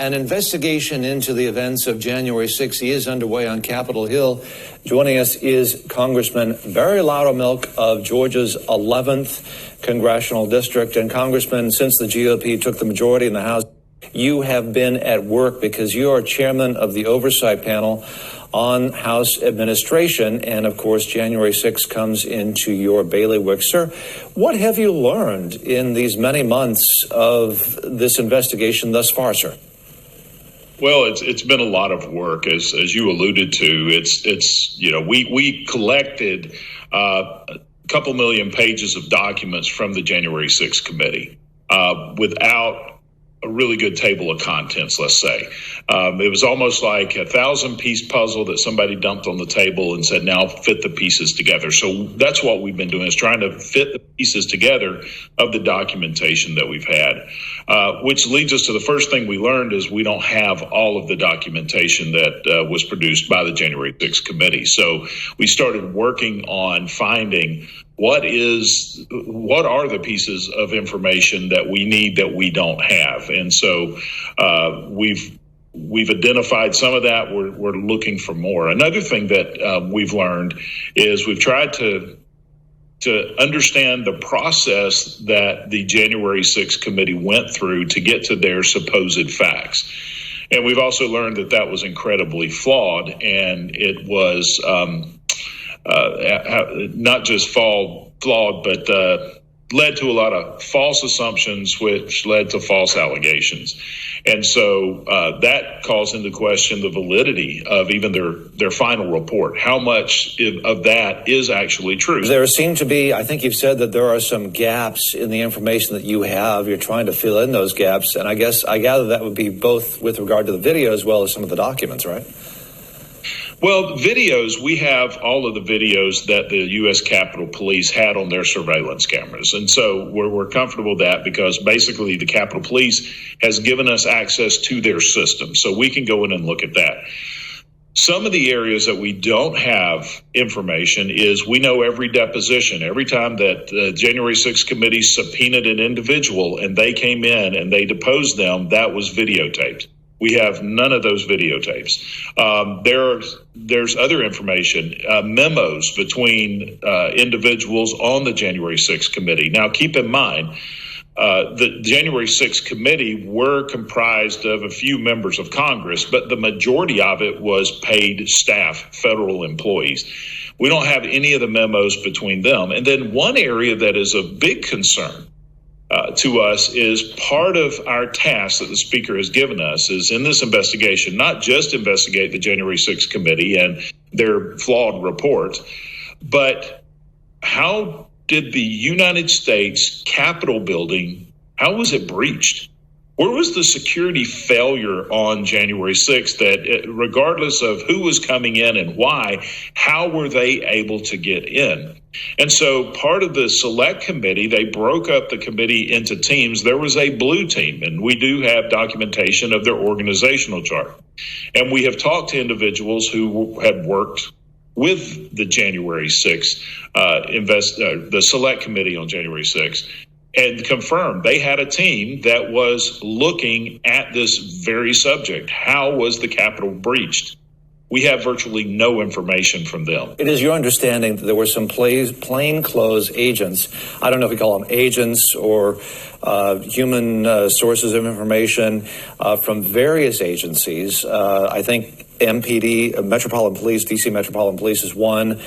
An investigation into the events of January 6th is underway on Capitol Hill. Joining us is Congressman Barry Loudermilk of Georgia's 11th Congressional District. And Congressman, since the GOP took the majority in the House, you have been at work because you are chairman of the Oversight Panel on House Administration. And, of course, January 6th comes into your bailiwick. Sir, what have you learned in these many months of this investigation thus far, sir? Well, it's been a lot of work, as you alluded to. We collected a couple million pages of documents from the January 6th committee without a really good table of contents, let's say. It was almost like a 1,000-piece puzzle that somebody dumped on the table and said, now fit the pieces together. So that's what we've been doing, is trying to fit the pieces together of the documentation that we've had, which leads us to the first thing we learned is we don't have all of the documentation that was produced by the January 6th committee. So we started working on finding what are the pieces of information that we need that we don't have. And so we've identified some of that. We're looking for more. Another thing that we've learned is we've tried to understand the process that the January 6th committee went through to get to their supposed facts. And we've also learned that that was incredibly flawed, and it was not just flawed, but led to a lot of false assumptions, which led to false allegations. And so that calls into question the validity of even their final report. How much of that is actually true? There seem to be, I think you've said that there are some gaps in the information that you have. You're trying to fill in those gaps. And I gather that would be both with regard to the video as well as some of the documents, right? Well, videos, we have all of the videos that the U.S. Capitol Police had on their surveillance cameras. And so we're comfortable with that because basically the Capitol Police has given us access to their system. So we can go in and look at that. Some of the areas that we don't have information is we know every deposition. Every time that the January 6th committee subpoenaed an individual and they came in and they deposed them, that was videotaped. We have none of those videotapes. There's other information, memos between individuals on the January 6th committee. Now, keep in mind, the January 6th committee were comprised of a few members of Congress, but the majority of it was paid staff, federal employees. We don't have any of the memos between them. And then one area that is a big concern to us is part of our task that the Speaker has given us is in this investigation, not just investigate the January 6th committee and their flawed report, but how did the United States Capitol building, how was it breached? Where was the security failure on January 6th that regardless of who was coming in and why, how were they able to get in? And so part of the select committee, they broke up the committee into teams. There was a blue team, and we do have documentation of their organizational chart. And we have talked to individuals who had worked with the January 6th, the select committee on January 6th. And confirmed they had a team that was looking at this very subject. How was the Capitol breached? We have virtually no information from them. It is your understanding that there were some plainclothes agents. I don't know if we call them agents or human sources of information from various agencies. I think MPD, Metropolitan Police, DC Metropolitan Police is one.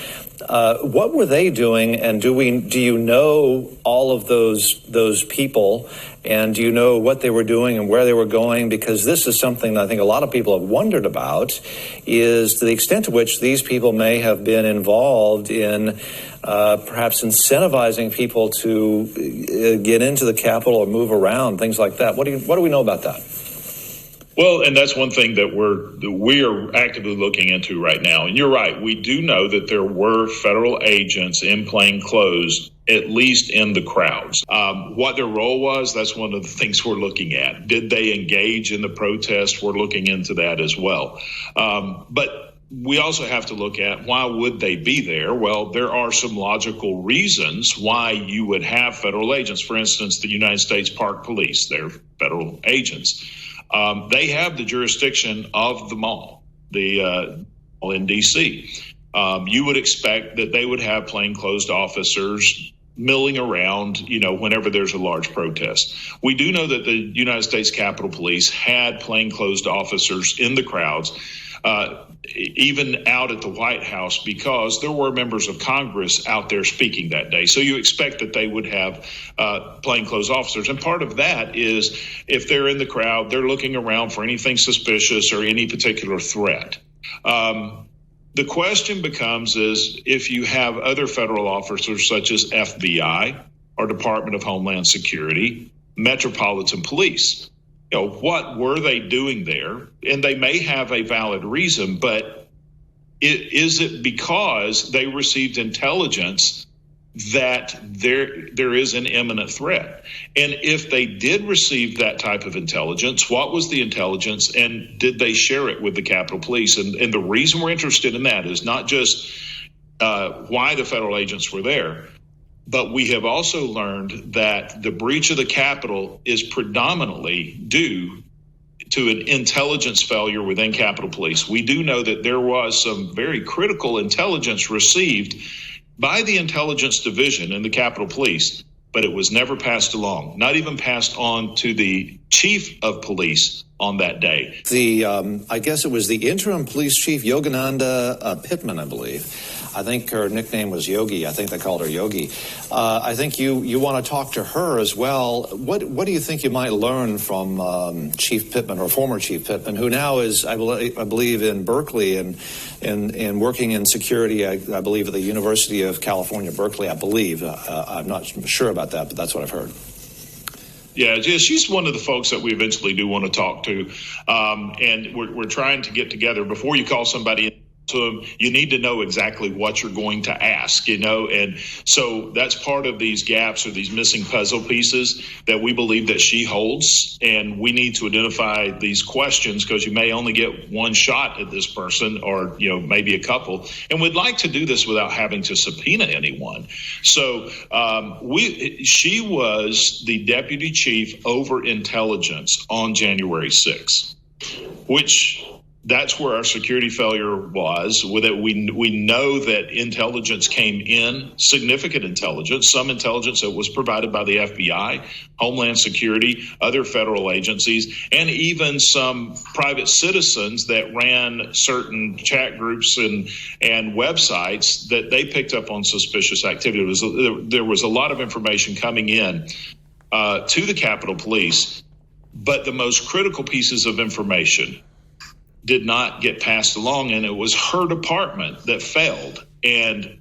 What were they doing, and do you know all of those people, and do you know what they were doing and where they were going? Because this is something that I think a lot of people have wondered about, is to the extent to which these people may have been involved in perhaps incentivizing people to get into the Capitol or move around, things like that. What do we know about that? Well, and that's one thing that we are actively looking into right now. And you're right. We do know that there were federal agents in plain clothes, at least in the crowds. What their role was, that's one of the things we're looking at. Did they engage in the protest? We're looking into that as well. But we also have to look at why would they be there? Well, there are some logical reasons why you would have federal agents. For instance, the United States Park Police, they're federal agents. They have the jurisdiction of the mall, the mall in D.C. You would expect that they would have plainclothes officers milling around, whenever there's a large protest. We do know that the United States Capitol Police had plainclothes officers in the crowds, even out at the White House, because there were members of Congress out there speaking that day. So you expect that they would have plainclothes officers. And part of that is if they're in the crowd, they're looking around for anything suspicious or any particular threat. The question becomes is if you have other federal officers such as FBI or Department of Homeland Security, Metropolitan Police, what were they doing there? And they may have a valid reason, but is it because they received intelligence that there is an imminent threat? And if they did receive that type of intelligence, what was the intelligence, and did they share it with the Capitol Police? And the reason we're interested in that is not just why the federal agents were there, but we have also learned that the breach of the Capitol is predominantly due to an intelligence failure within Capitol Police. We do know that there was some very critical intelligence received by the intelligence division in the Capitol Police, but it was never passed along, not even passed on to the chief of police on that day. I guess it was the interim police chief, Yogananda Pittman, I believe. I think her nickname was Yogi. I think they called her Yogi. I think you want to talk to her as well. What do you think you might learn from Chief Pittman, or former Chief Pittman, who now is, I believe, in Berkeley and working in security, I believe, at the University of California, Berkeley, I believe. I'm not sure about that, but that's what I've heard. Yeah, she's one of the folks that we eventually do want to talk to. And we're trying to get together. Before you call somebody to them, you need to know exactly what you're going to ask, and so that's part of these gaps or these missing puzzle pieces that we believe that she holds, and we need to identify these questions because you may only get one shot at this person, or maybe a couple, and we'd like to do this without having to subpoena anyone. So she was the deputy chief over intelligence on January 6th, which that's where our security failure was. With it, we know that intelligence came in, significant intelligence, some intelligence that was provided by the FBI, Homeland Security, other federal agencies, and even some private citizens that ran certain chat groups and websites that they picked up on suspicious activity. There was a lot of information coming in to the Capitol Police, but the most critical pieces of information did not get passed along, and it was her department that failed. And,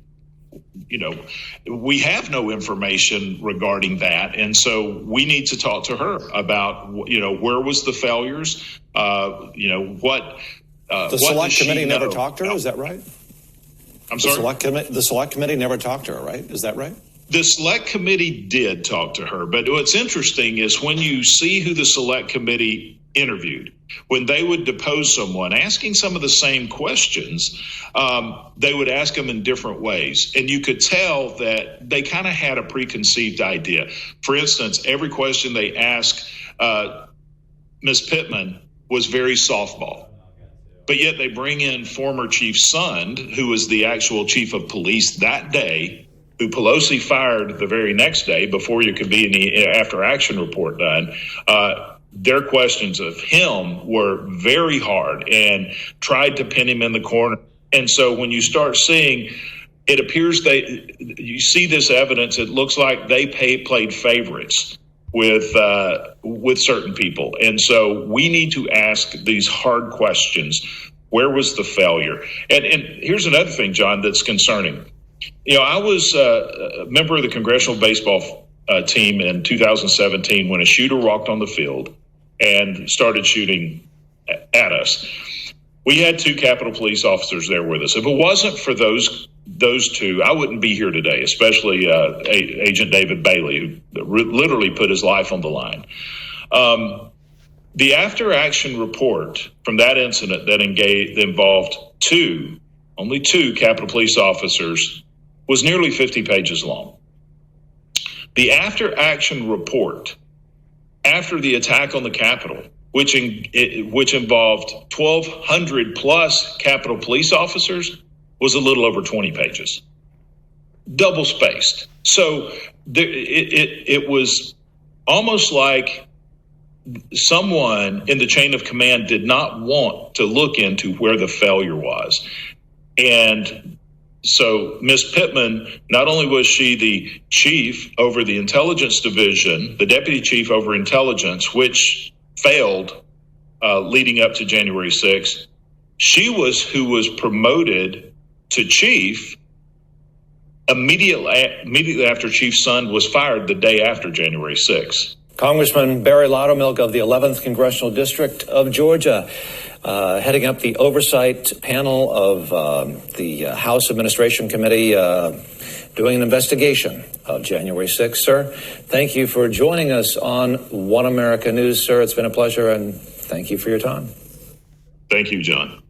we have no information regarding that. And so we need to talk to her about, where was the failures? What the select committee never talked to her? Is that right? I'm sorry? The select committee never talked to her, right? Is that right? The select committee did talk to her. But what's interesting is when you see who the select committee interviewed, when they would depose someone asking some of the same questions, they would ask them in different ways. And you could tell that they kind of had a preconceived idea. For instance, every question they asked Ms. Pittman was very softball. But yet they bring in former Chief Sund, who was the actual chief of police that day, who Pelosi fired the very next day before you could be in the after action report done. Their questions of him were very hard and tried to pin him in the corner. And so when you start seeing, it appears you see this evidence, it looks like they played favorites with certain people. And so we need to ask these hard questions. Where was the failure? And here's another thing, John, that's concerning. I was a member of the congressional baseball team in 2017 when a shooter walked on the field and started shooting at us. We had 2 Capitol Police officers there with us. If it wasn't for those 2, I wouldn't be here today, especially Agent David Bailey, who literally put his life on the line. The after-action report from that incident that involved only two Capitol Police officers was nearly 50 pages long. The after-action report after the attack on the Capitol which involved 1,200 plus Capitol Police officers, was a little over 20 pages, double spaced. So it was almost like someone in the chain of command did not want to look into where the failure was. And so Ms. Pittman, not only was she the chief over the intelligence division, the deputy chief over intelligence, which failed leading up to January 6th, she was who was promoted to chief immediately after Chief Sund was fired the day after January 6th. Congressman Barry Loudermilk of the 11th Congressional District of Georgia, heading up the oversight panel of the House Administration Committee doing an investigation of January 6th. Sir, thank you for joining us on One America News, sir. It's been a pleasure, and thank you for your time. Thank you, John.